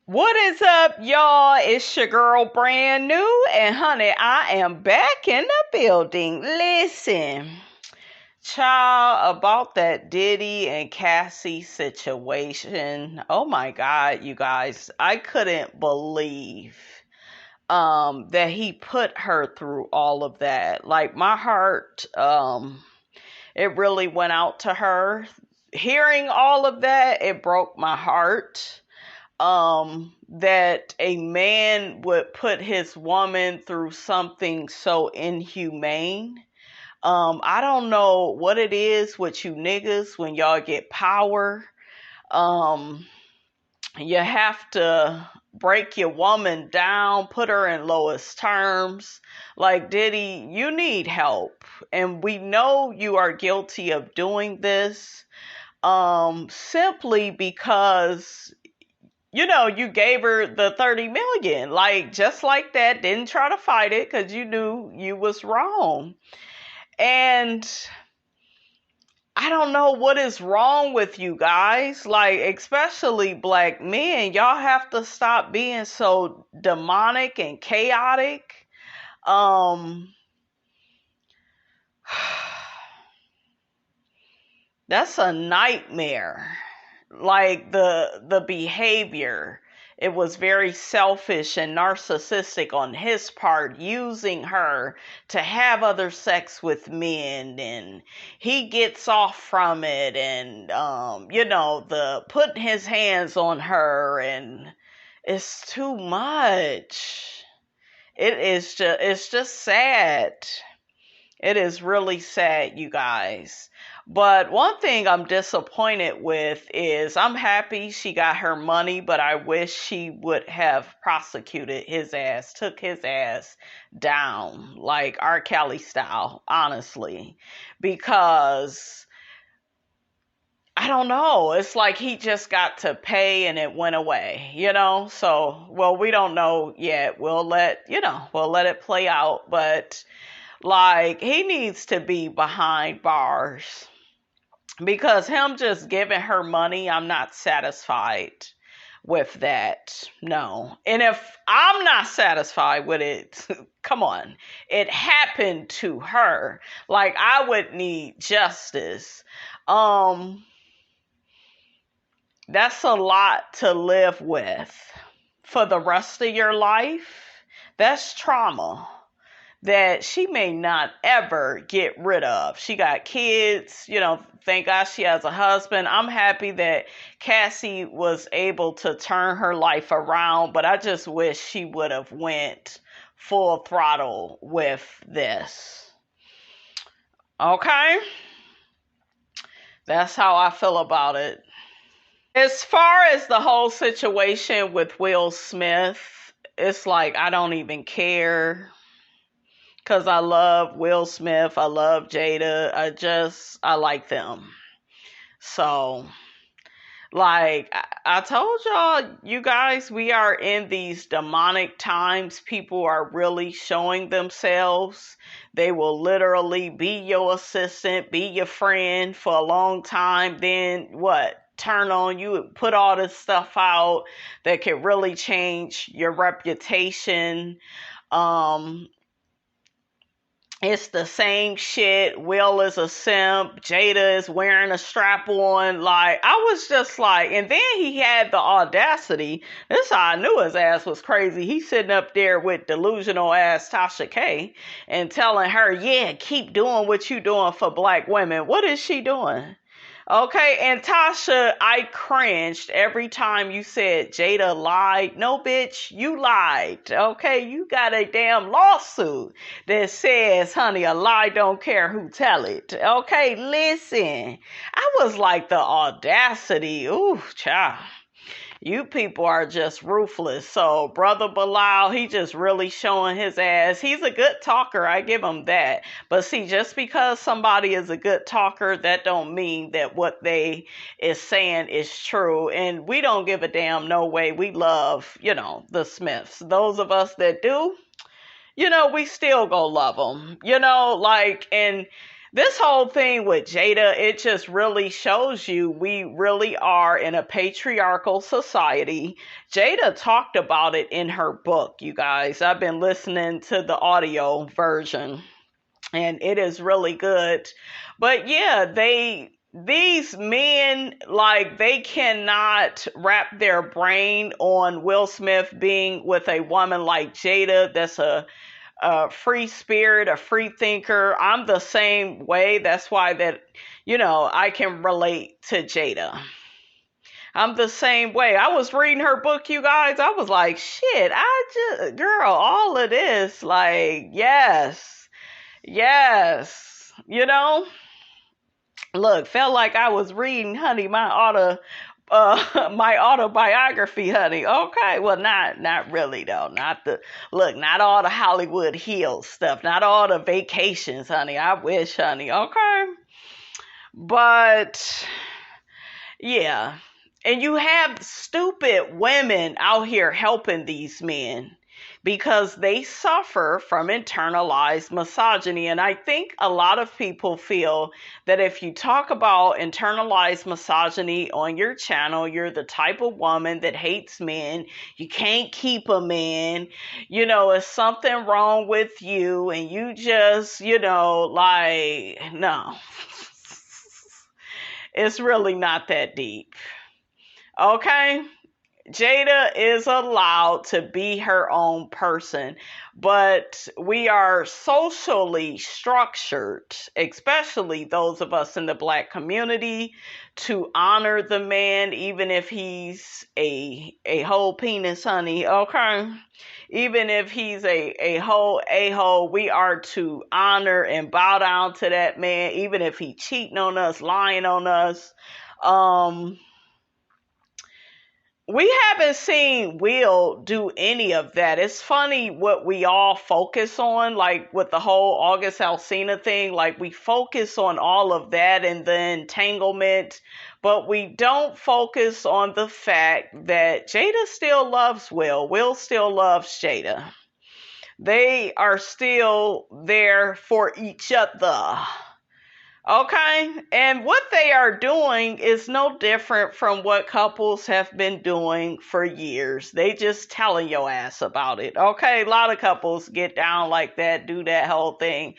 What is up, y'all? It's your girl, Brand New, and honey, I am back in the building. Listen, child, about that Diddy and Cassie situation. Oh my God, you guys, I couldn't believe that he put her through all of that. Like my heart, it really went out to her. Hearing all of that, it broke my heart. That a man would put his woman through something so inhumane. I don't know what it is with you niggas when y'all get power. Um, you have to break your woman down, put her in lowest terms. Like, Diddy, you need help. And we know you are guilty of doing this, simply because you gave her the 30 million, like just like that, didn't try to fight it because you knew you was wrong. And I don't know what is wrong with you guys, like especially black men. Y'all have to stop being so demonic and chaotic. That's a nightmare. Like the behavior, it was very selfish and narcissistic on his part, using her to have other sex with men, and he gets off from it, and the putting his hands on her, and it's too much. It's just sad. It is really sad, you guys. But one thing I'm disappointed with is I'm happy she got her money, but I wish she would have prosecuted his ass, took his ass down, like R. Kelly style, honestly. Because I don't know. It's like he just got to pay and it went away, So, well, we don't know yet. We'll let it play out. But like, he needs to be behind bars. Because him just giving her money, I'm not satisfied with that. No. And if I'm not satisfied with it, come on. It happened to her. Like, I would need justice. That's a lot to live with for the rest of your life. That's trauma that she may not ever get rid of. She got kids, thank God she has a husband. I'm happy that Cassie was able to turn her life around, but I just wish she would have went full throttle with this. Okay? That's how I feel about it. As far as the whole situation with Will Smith, it's like I don't even care. Because I love Will Smith. I love Jada. I like them. So, like, I told y'all, you guys, we are in these demonic times. People are really showing themselves. They will literally be your assistant, be your friend for a long time. Then what? Turn on you and put all this stuff out that can really change your reputation. It's the same shit. Will is a simp. Jada is wearing a strap on. Like, I was just like, and then he had the audacity. This is how I knew his ass was crazy. He's sitting up there with delusional ass Tasha K and telling her, yeah, keep doing what you doing for black women. What is she doing? Okay, and Tasha, I cringed every time you said Jada lied. No, bitch, you lied. Okay, you got a damn lawsuit that says, honey, a lie don't care who tell it. Okay, listen. I was like, the audacity. Ooh, child. You people are just ruthless. So, Brother Bilal, he just really showing his ass. He's a good talker. I give him that. But see, just because somebody is a good talker, that don't mean that what they is saying is true. And we don't give a damn, no way. We love, the Smiths. Those of us that do, we still go love them. And This whole thing with Jada, it just really shows you we really are in a patriarchal society. Jada talked about it in her book, you guys. I've been listening to the audio version and it is really good. But yeah, these men, like, they cannot wrap their brain on Will Smith being with a woman like Jada that's a free spirit, a free thinker. I'm the same way. That's why I can relate to Jada. I'm the same way. I was reading her book, you guys. I was like, shit, girl, all of this, like, yes, yes, look, felt like I was reading, honey, my autobiography, honey. Okay, well, not really though. Not all the Hollywood Hills stuff, not all the vacations, honey. I wish, honey. Okay, but yeah, and you have stupid women out here helping these men because they suffer from internalized misogyny. And I think a lot of people feel that if you talk about internalized misogyny on your channel, you're the type of woman that hates men. You can't keep a man. It's something wrong with you. And you just, like, no. It's really not that deep. Okay? Jada is allowed to be her own person, but we are socially structured, especially those of us in the Black community, to honor the man, even if he's a whole penis, honey, okay? Even if he's a whole a-hole, we are to honor and bow down to that man, even if he cheating on us, lying on us. We haven't seen Will do any of that. It's funny what we all focus on, like with the whole August Alsina thing. Like, we focus on all of that and the entanglement, but we don't focus on the fact that Jada still loves Will. Will still loves Jada. They are still there for each other. Okay, and what they are doing is no different from what couples have been doing for years. They just telling your ass about it. Okay, a lot of couples get down like that, do that whole thing.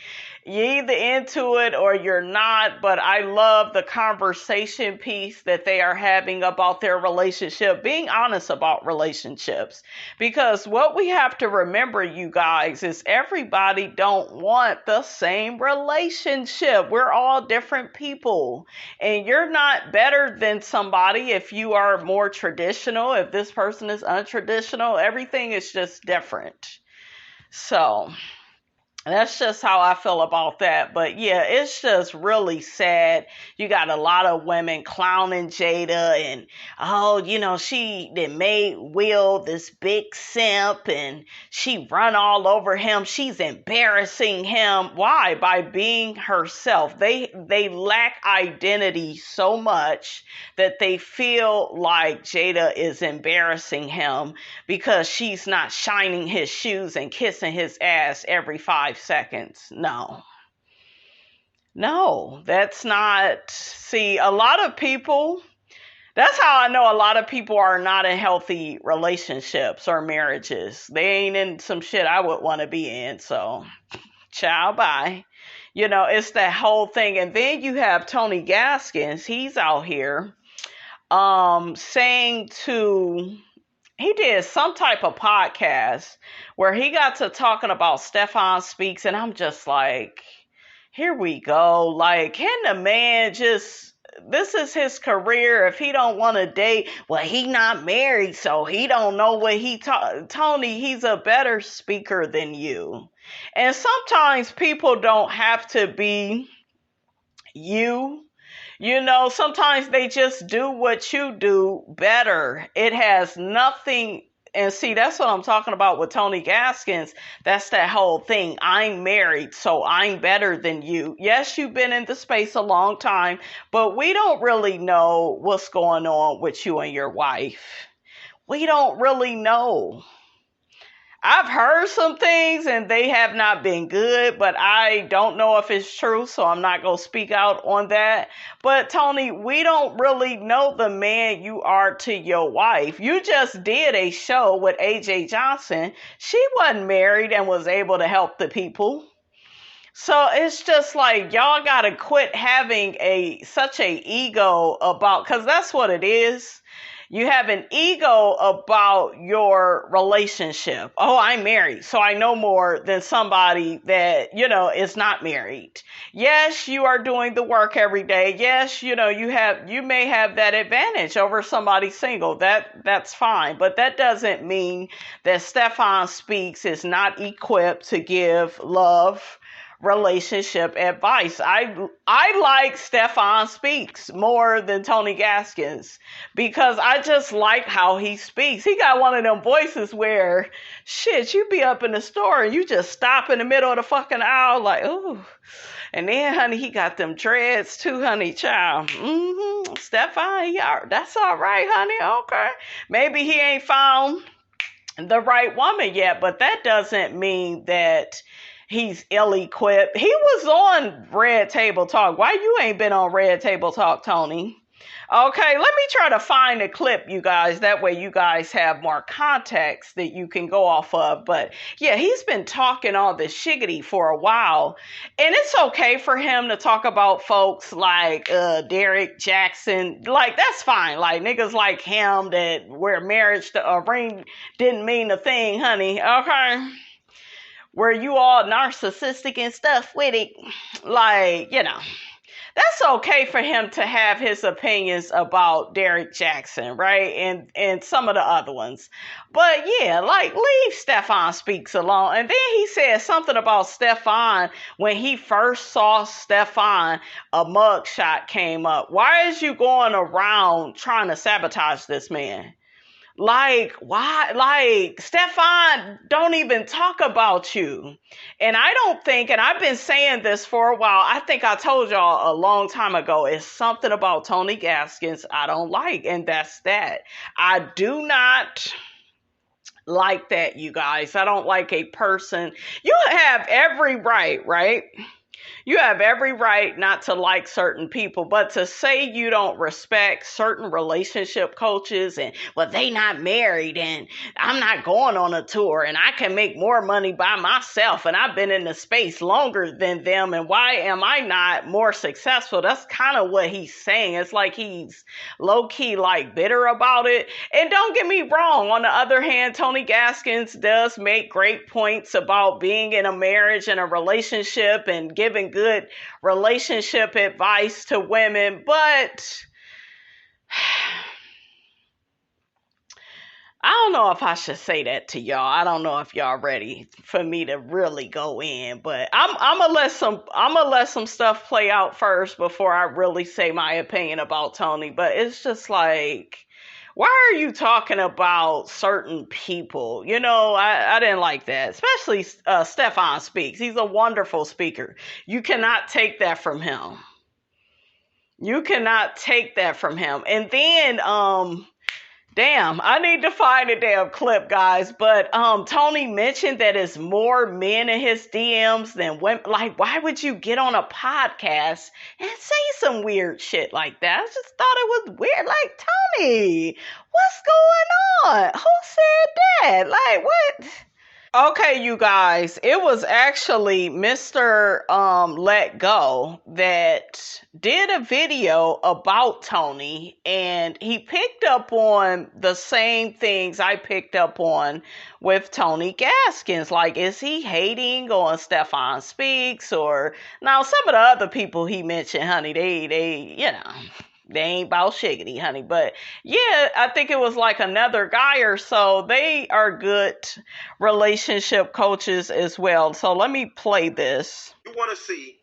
You're either into it or you're not, but I love the conversation piece that they are having about their relationship, being honest about relationships. Because what we have to remember, you guys, is everybody don't want the same relationship. We're all different people, and you're not better than somebody if you are more traditional, if this person is untraditional. Everything is just different. So that's just how I feel about that. But yeah, it's just really sad. You got a lot of women clowning Jada and, she done made Will this big simp and she run all over him. She's embarrassing him. Why? By being herself. They lack identity so much that they feel like Jada is embarrassing him because she's not shining his shoes and kissing his ass every 5 seconds. No, that's not. See, a lot of people, that's how I know a lot of people are not in healthy relationships or marriages. They ain't in some shit I would want to be in. So, ciao, bye. It's that whole thing. And then you have Tony Gaskins. He's out here saying he did some type of podcast where he got to talking about Stephan Speaks, and I'm just like, here we go. Like, can the man this is his career. If he don't want to date, well, he not married, so he don't know what Tony, he's a better speaker than you. And sometimes people don't have to be you. Sometimes they just do what you do better. It has nothing. And see, that's what I'm talking about with Tony Gaskins. That's that whole thing. I'm married, so I'm better than you. Yes, you've been in the space a long time, but we don't really know what's going on with you and your wife. We don't really know. I've heard some things and they have not been good, but I don't know if it's true, so I'm not going to speak out on that. But Tony, we don't really know the man you are to your wife. You just did a show with AJ Johnson. She wasn't married and was able to help the people. So it's just like y'all gotta quit having such a ego about, because that's what it is. You have an ego about your relationship. Oh, I'm married, so I know more than somebody that, is not married. Yes, you are doing the work every day. Yes, you may have that advantage over somebody single. That's fine. But that doesn't mean that Stephan Speaks is not equipped to give love relationship advice. I like Stephan Speaks more than Tony Gaskins because I just like how he speaks. He got one of them voices where shit, you be up in the store and you just stop in the middle of the fucking aisle like, ooh. And then, honey, he got them dreads too, honey, child. Stephan, that's all right, honey. Okay. Maybe he ain't found the right woman yet, but that doesn't mean that he's ill-equipped. He was on Red Table Talk. Why you ain't been on Red Table Talk, Tony? Okay, let me try to find a clip, you guys. That way you guys have more context that you can go off of. But yeah, he's been talking all this shiggity for a while. And it's okay for him to talk about folks like Derek Jackson. Like, that's fine. Like, niggas like him that where marriage to a ring didn't mean a thing, honey. Okay? Where you all narcissistic and stuff with it. Like, that's okay for him to have his opinions about Derek Jackson, right? And some of the other ones. But yeah, like, leave Stephan Speaks alone. And then he said something about Stephan. When he first saw Stephan, a mugshot came up. Why is you going around trying to sabotage this man? Like, why? Like, Stephan don't even talk about you. And I don't think, and I've been saying this for a while, I think I told y'all a long time ago, it's something about Tony Gaskins I don't like, and that's that. I do not like that, you guys. I don't like a person. You have every right, right? You have every right not to like certain people, but to say you don't respect certain relationship coaches and, well, they not married and I'm not going on a tour and I can make more money by myself and I've been in the space longer than them and why am I not more successful? That's kind of what he's saying. It's like he's low-key like bitter about it. And don't get me wrong. On the other hand, Tony Gaskins does make great points about being in a marriage and a relationship and giving good relationship advice to women, but I don't know if I should say that to y'all. I don't know if y'all ready for me to really go in, but I'm gonna let some stuff play out first before I really say my opinion about Tony. But it's just like, why are you talking about certain people? I didn't like that, especially Stephan Speaks. He's a wonderful speaker. You cannot take that from him. You cannot take that from him. And then, damn, I need to find a damn clip, guys. But Tony mentioned that it's more men in his DMs than women. Like, why would you get on a podcast and say some weird shit like that? I just thought it was weird. Like, Tony, what's going on? Who said that? Like, what? Okay, you guys, it was actually Mr. Let Go that did a video about Tony, and he picked up on the same things I picked up on with Tony Gaskins. Like, is he hating on Stephan Speaks? Or, now, some of the other people he mentioned, honey, they ain't about shiggity, honey. But yeah, I think it was like another guy or so. They are good relationship coaches as well. So let me play this. You want to see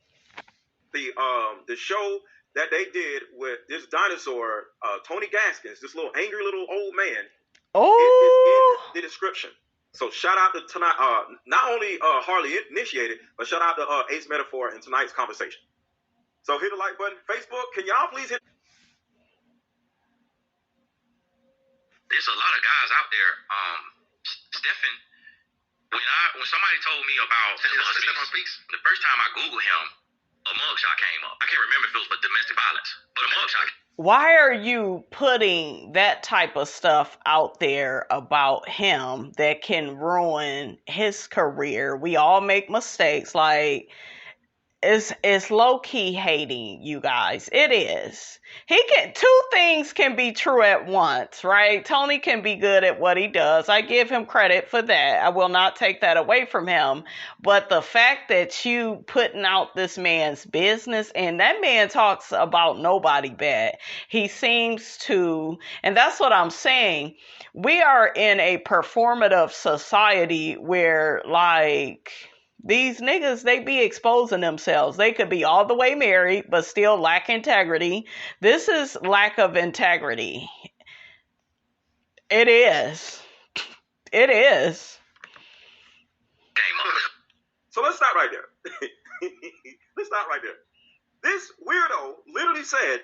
the show that they did with this dinosaur, Tony Gaskins, this little angry little old man. Oh, it is in the description. So shout out to tonight, not only Harley initiated, but shout out to Ace Metaphor in tonight's conversation. So hit the like button. Facebook, can y'all please hit? There's a lot of guys out there. Stephan When somebody told me about Stephan Speaks, the first time I Googled him, a mugshot came up. I can't remember if it was for domestic violence, but a mugshot. Why are you putting that type of stuff out there about him that can ruin his career? We all make mistakes. Like, it's low-key hating, you guys. It is. Two things can be true at once, right? Tony can be good at what he does. I give him credit for that. I will not take that away from him. But the fact that you putting out this man's business, and that man talks about nobody bad. He seems to, and that's what I'm saying. We are in a performative society where, like, these niggas, they be exposing themselves. They could be all the way married, but still lack integrity. This is lack of integrity. It is. It is. So let's stop right there. Let's stop right there. This weirdo literally said,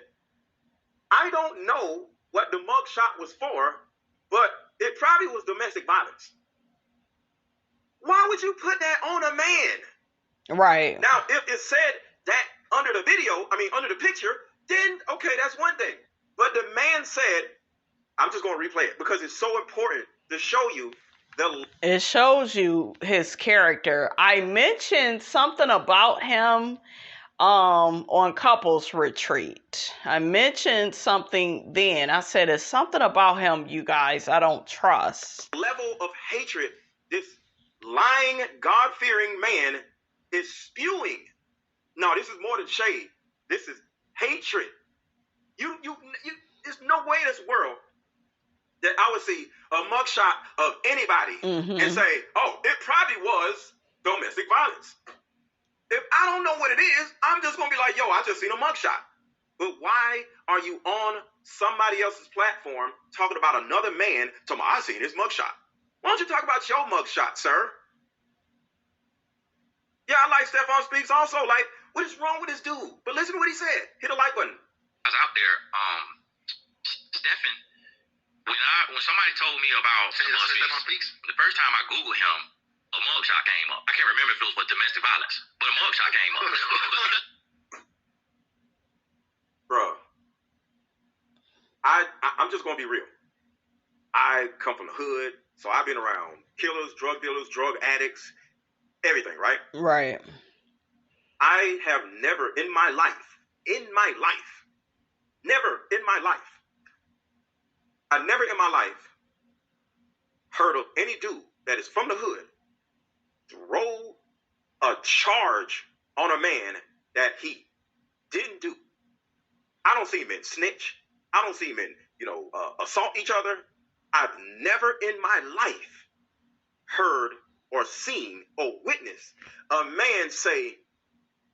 I don't know what the mugshot was for, but it probably was domestic violence. Why would you put that on a man? Right. Now, if it said that under the video, under the picture, then, okay, that's one thing. But the man said, I'm just going to replay it because it's so important to show you it shows you his character. I mentioned something about him on couples retreat. I mentioned something then. I said, it's something about him, you guys, I don't trust. Level of hatred this lying, God-fearing man is spewing. No, this is more than shade. This is hatred. There's no way in this world that I would see a mugshot of anybody and say, oh, it probably was domestic violence. If I don't know what it is, I'm just going to be like, yo, I just seen a mugshot. But why are you on somebody else's platform talking about another man talking about, I seen his mugshot? Why don't you talk about your mugshot, sir? Yeah, I like Stephan Speaks also. Like, what is wrong with this dude? But listen to what he said. Hit the like button. I was out there, Stephan, when somebody told me about Stephan Speaks, the first time I Googled him, a mugshot came up. I can't remember if it was for domestic violence, but a mugshot came up. Bruh, I'm just going to be real. I come from the hood, so I've been around killers, drug dealers, drug addicts, everything, right? Right. I have never in my life, I've never in my life heard of any dude that is from the hood throw a charge on a man that he didn't do. I don't see him in snitch. I don't see him in, assault each other. I've never in my life heard or seen or witnessed a man say,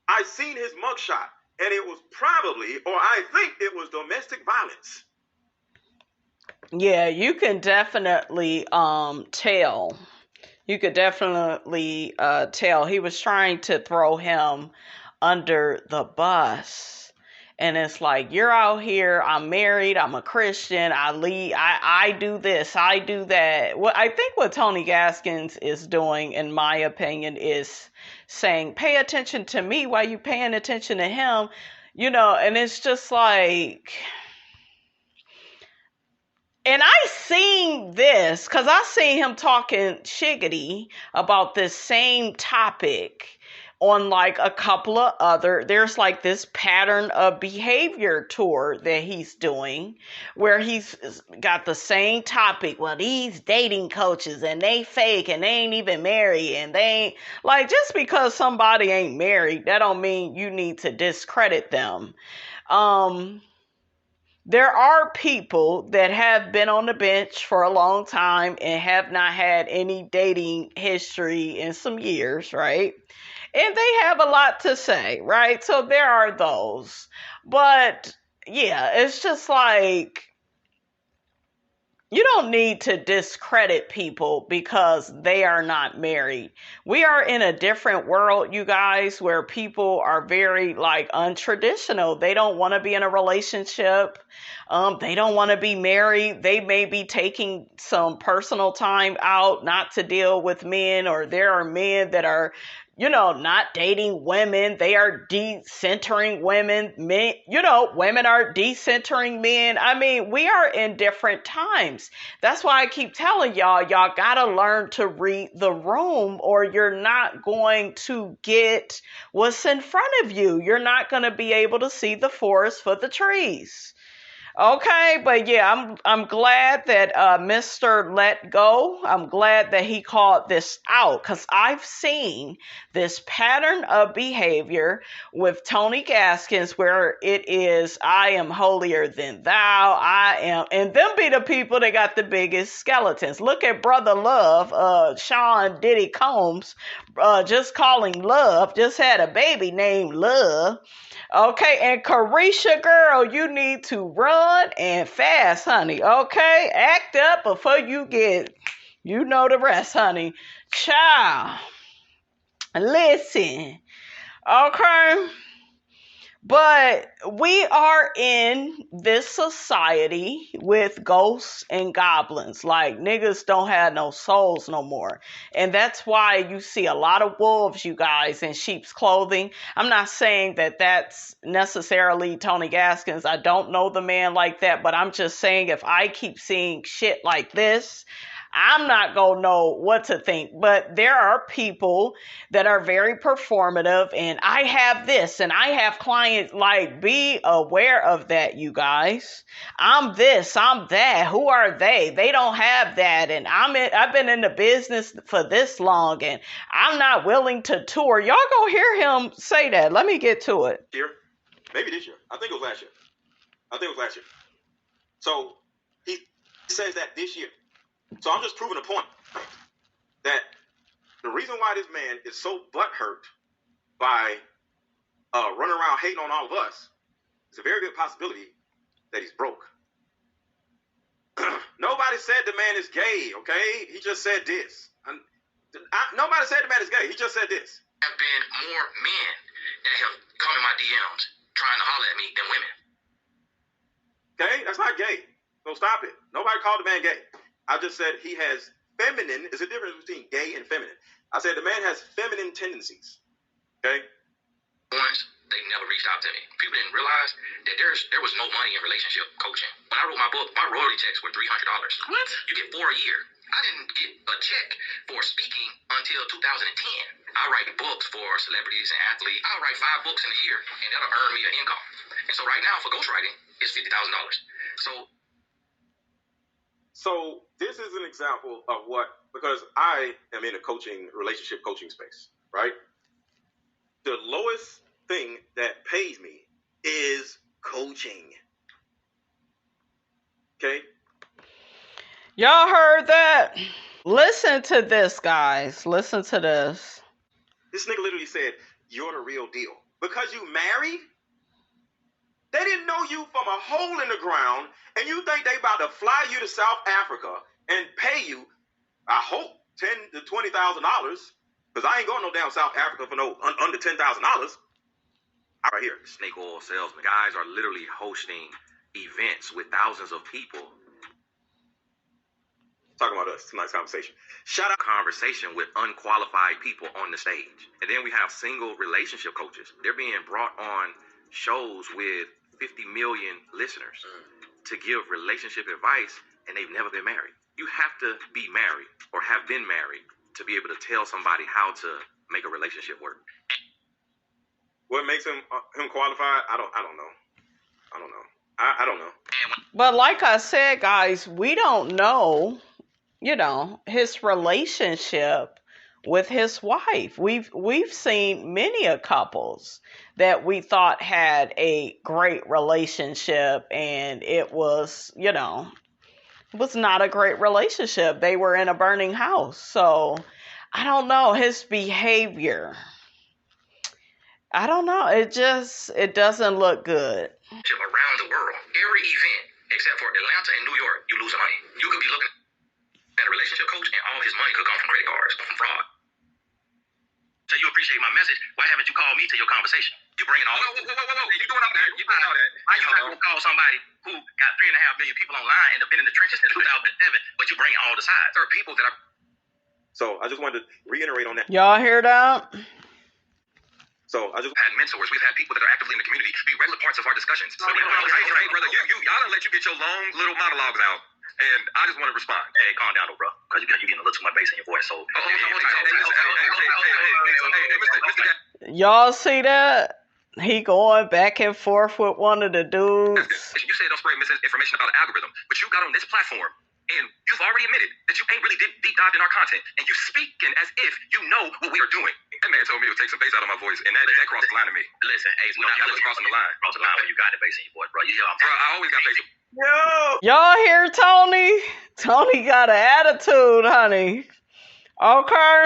I seen his mugshot and it was probably, or I think it was domestic violence. Yeah, you can definitely tell. You could definitely tell. He was trying to throw him under the bus. And it's like, you're out here, I'm married, I'm a Christian, I do this, I do that. Well, I think what Tony Gaskins is doing, in my opinion, is saying, pay attention to me while you paying attention to him. And it's just like... And I seen this, because I seen him talking shiggity about this same topic on like a couple of other, there's like this pattern of behavior tour that he's doing where he's got the same topic. Well, these dating coaches and they fake and they ain't even married and they ain't, like, just because somebody ain't married, that don't mean you need to discredit them. There are people that have been on the bench for a long time and have not had any dating history in some years, right? And they have a lot to say, right? So there are those. But yeah, it's just like, You don't need to discredit people because they are not married. We are in a different world, you guys, where people are very like untraditional. They don't want to be in a relationship. They don't want to be married. They may be taking some personal time out not to deal with men, or there are men that are, not dating women. They are decentering women. Men, women are decentering men. I mean, we are in different times. That's why I keep telling y'all gotta learn to read the room, or you're not going to get what's in front of you. You're not going to be able to see the forest for the trees. Okay, but yeah, I'm glad that Mr. Let Go, I'm glad that he called this out, because I've seen this pattern of behavior with Tony Gaskins where it is, I am holier than thou, I am, and them be the people that got the biggest skeletons. Look at Brother Love, Sean Diddy Combs, just calling Love, just had a baby named Love. Okay, and Carisha, girl, you need to run and fast, honey. Okay, act up before you get, the rest, honey. Child, listen, okay? But we are in this society with ghosts and goblins. Like, niggas don't have no souls no more. And that's why you see a lot of wolves, you guys, in sheep's clothing. I'm not saying that that's necessarily Tony Gaskins. I don't know the man like that. But I'm just saying, if I keep seeing shit like this, I'm not going to know what to think. But there are people that are very performative, and I have this, and I have clients, like, be aware of that, you guys. I'm this, I'm that. Who are they? They don't have that, and I've been in the business for this long, and I'm not willing to tour. Y'all gonna hear him say that. Let me get to it. Here, maybe this year. I think it was last year. So he says that this year. So I'm just proving a point that the reason why this man is so butthurt by running around hating on all of us is a very good possibility that he's broke. Nobody said the man is gay, okay? He just said this. Nobody said the man is gay. He just said this. There have been more men that have come in my DMs trying to holler at me than women. Okay? That's not gay. So stop it. Nobody called the man gay. I just said he has feminine. There's a difference between gay and feminine. I said the man has feminine tendencies. Okay? Once, they never reached out to me. People didn't realize that there was no money in relationship coaching. When I wrote my book, my royalty checks were $300. What? You get 4 a year. I didn't get a check for speaking until 2010. I write books for celebrities and athletes. I'll write 5 books in a year, and that'll earn me an income. And so right now, for ghostwriting, it's $50,000. So this is an example of what, because I am in a relationship coaching space, right? The lowest thing that pays me is coaching. Okay? Y'all heard that? Listen to this, guys. Listen to this. This nigga literally said, you're the real deal. Because you married? They didn't know you from a hole in the ground, and you think they about to fly you to South Africa and pay you, I hope, $10,000 to $20,000, because I ain't going no damn South Africa for no under $10,000. Right here, snake oil salesman. Guys are literally hosting events with thousands of people. Talking about us, tonight's conversation. Shout out conversation with unqualified people on the stage. And then we have single relationship coaches. They're being brought on shows with 50 million listeners to give relationship advice, and they've never been married. You have to be married or have been married to be able to tell somebody how to make a relationship work. What makes him qualified? I don't know. I don't know. But like I said, guys, we don't know, his relationship with his wife. We've seen many a couples that we thought had a great relationship, and it was, was not a great relationship. They were in a burning house. So I don't know, his behavior, I don't know. It doesn't look good. Around the world, every event except for Atlanta and New York, you lose money. You could be looking at a relationship coach, and all his money could come from credit cards, from fraud. So you appreciate my message. Why haven't you called me to your conversation? You bringing all whoa. You doing all that? You doing all that? Why you not gonna call somebody who got 3.5 million people online and have been in the trenches since 2007, but you bring all the sides? There are people that are. So I just wanted to reiterate on that. Y'all hear that? So I just had mentors. We've had people that are actively in the community be regular parts of our discussions. So hey, brother, y'all done let you get your long little monologues out, and I just want to respond. Hey, calm down, though, bro, because you're getting a little too much bass in your voice. So, Y'all see that? He going back and forth with one of the dudes. You said don't spread misinformation about an algorithm, but you got on this platform and you've already admitted that you ain't really deep dived in our content, and you speaking as if you know what we are doing. That man told me to take some bass out of my voice, and that crossed the line to me. Listen, Ace, you was crossing the line. Cross the line when you got the bass in your voice, bro. Bro, I always got bass. Y'all hear Tony? Tony got an attitude, honey. Okay.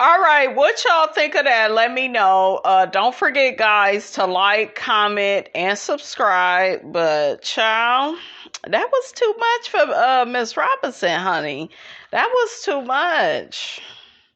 All right, what y'all think of that? Let me know. Don't forget, guys, to like, comment, and subscribe. But, child, that was too much for Miss Robinson, honey. That was too much.